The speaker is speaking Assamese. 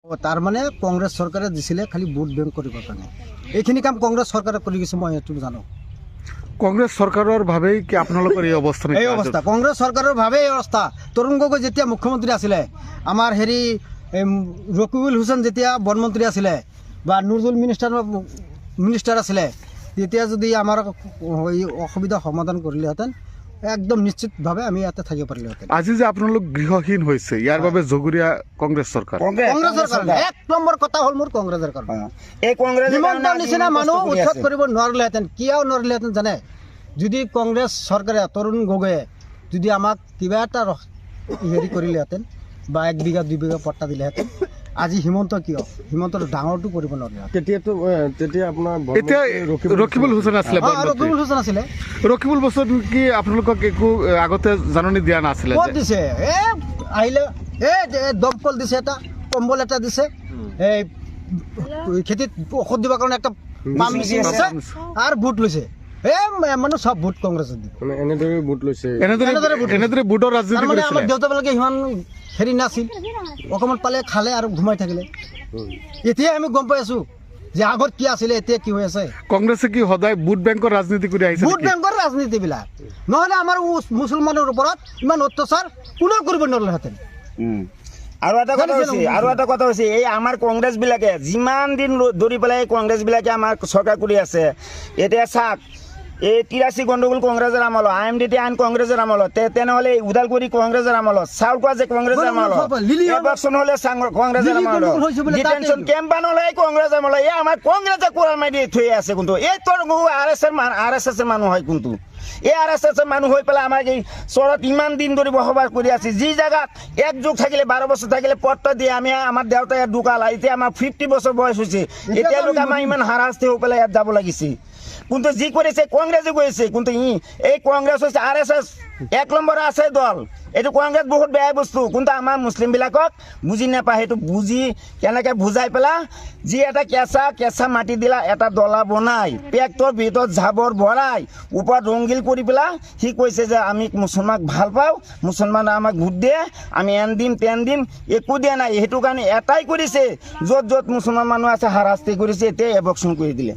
তাৰ মানে কংগ্ৰেস সৰকাৰে দিছিলে খালি ভোট ব্যাংক কৰিবৰ কাৰণে এইখিনি কাম কংগ্ৰেছ চৰকাৰে কৰি গৈছে মই এইটো জানো কংগ্ৰেছ চৰকাৰৰ ভাৱেই কি আপোনালোকৰ এই অৱস্থা এই অৱস্থা কংগ্ৰেছ চৰকাৰৰ ভাৱে এই অৱস্থা তৰুণ গগৈ যেতিয়া মুখ্যমন্ত্ৰী আছিলে আমাৰ হেৰি ৰকিবুল হুছেইন যেতিয়া বনমন্ত্ৰী আছিলে বা নুৰুল মিনিষ্টাৰ আছিলে তেতিয়া যদি আমাৰ এই অসুবিধা সমাধান কৰিলেহেঁতেন একদম নিশ্চিতভাৱে আমি ইয়াতে থাকিব পাৰিলোহেঁতেন আজি যে আপোনালোক গৃহহীন হৈছে ইয়াৰ বাবে জগৰীয়া কংগ্ৰেছ চৰকাৰ কংগ্ৰেছৰ কাৰণে এক নম্বৰ কথা হ'ল মোৰ কংগ্ৰেছৰ কাৰণে এই কংগ্ৰেছ হিমন্তৰ নিচিনা মানুহ উৎখাত কৰিব নোৱাৰিলেহেঁতেন কিয় নোৱাৰিলেহেঁতেন জানে যদি কংগ্ৰেছ চৰকাৰে তৰুণ গগৈয়ে যদি আমাক কিবা এটা হেৰি কৰিলেহেঁতেন বা 1 বিঘা 2 বিঘা পট্টা দিলেহেঁতেন আজি হিমন্তৰ ডাঙৰটো কৰিব নোৱাৰিলে তেতিয়া আপোনাৰ এতিয়া ৰকিবুল হুছেইন আছিলে ৰকিবুল হুছেইন আছিলে ৰকিবুল হুছেইন কি আপোনালোকক একো আগতে জাননী দিয়া নাছিলে ক'ত দিছে আহিলে দমকল দিছে এটা কম্বল এটা দিছে এই খেতিত ঔষধ দিবৰ কাৰণে একটা পাম্প মেচিন আছে আৰু ভোট লৈছে মানে সব ভোট কংগ্ৰেছত দিব এনেদৰে ভোট লৈছে এনেদৰে ভোটৰ ৰাজনীতি মানে আমাৰ কৰিছিলে দেউতাবিলাকে সিমান হেৰি নাছিল অকণমান পালে খালে আৰু ঘুমাই থাকিলে এতিয়া আমি গম পাই আছো যে আগত কি আছিলে এতিয়া কি হৈ আছে কংগ্ৰেছে কি সদায় ভোট বেংকৰ ৰাজনীতি কৰি আহিছে ভোট বেংকৰ ৰাজনীতিবিলাক নহ'লে আমাৰ মুছলমানৰ ওপৰত ইমান অত্যাচাৰ কোনেও কৰিব নোৱাৰিলেহেঁতেন আৰু এটা কথা হৈছে এই আমাৰ কংগ্ৰেছ বিলাকে যিমান দিন ধৰি পেলাই কংগ্ৰেছ বিলাকে আমাৰ চৰকাৰ কৰি আছে এতিয়া চাওক এই 83 গণ্ডগোল কংগ্ৰেছৰ আমল IMDT আইন কংগ্ৰেছৰ আমল তেনেহ'লে ওদালগুৰি কংগ্ৰেছৰ আমল চাউলকুৰা যে কংগ্ৰেছৰ আমল ইলেকশ্যন হ'লে কংগ্ৰেছৰ আমল ডিটেনশ্যন কেম্প বানলে কংগ্ৰেছৰ আমল এই আমাৰ কংগ্ৰেছে কোৰাল মাৰি থৈ আছে কিন্তু এই তোৰ RSS মানুহ হয় কিন্তু এই RSS মানুহ হৈ পেলাই আমাক এই চহৰত ইমান দিন ধৰি বসবাস কৰি আছে যি জায়গাত একযুগ থাকিলে 12 বছৰ থাকিলে পট্টা দিয়ে আমি আমাৰ দেউতাই ঢুকাল এতিয়া আমাৰ 50 বছৰ বয়স হৈছে এতিয়ালৈকে আমাৰ ইমান হাৰাশাস্তি হৈ পেলাই ইয়াত যাব লাগিছে কিন্তু যি কৰিছে কংগ্ৰেছে কৰিছে কিন্তু এই কংগ্ৰেছ হৈছে RSS 1 নম্বৰ আছে দল এইটো কংগ্ৰেছ বহুত বেয়া বস্তু কিন্তু আমাৰ মুছলিমবিলাকক বুজি নাপায় সেইটো বুজি কেনেকৈ বুজাই পেলা যি এটা কেঁচা মাটি দিলা এটা দলা বনাই পেকটোৰ ভিতৰত জাবৰ ভৰাই ওপৰত ৰংগিল কৰি পেলা সি কৈছে যে আমি মুছলমানক ভাল পাওঁ মুছলমানে আমাক ভোট দিয়ে আমি এন দিম তেন দিম একো দিয়া নাই সেইটো কাৰণে এটাই কৰিছে য'ত মুছলমান মানুহ আছে হাৰাশাস্তি কৰিছে এতিয়া এভকশ্যন কৰি দিলে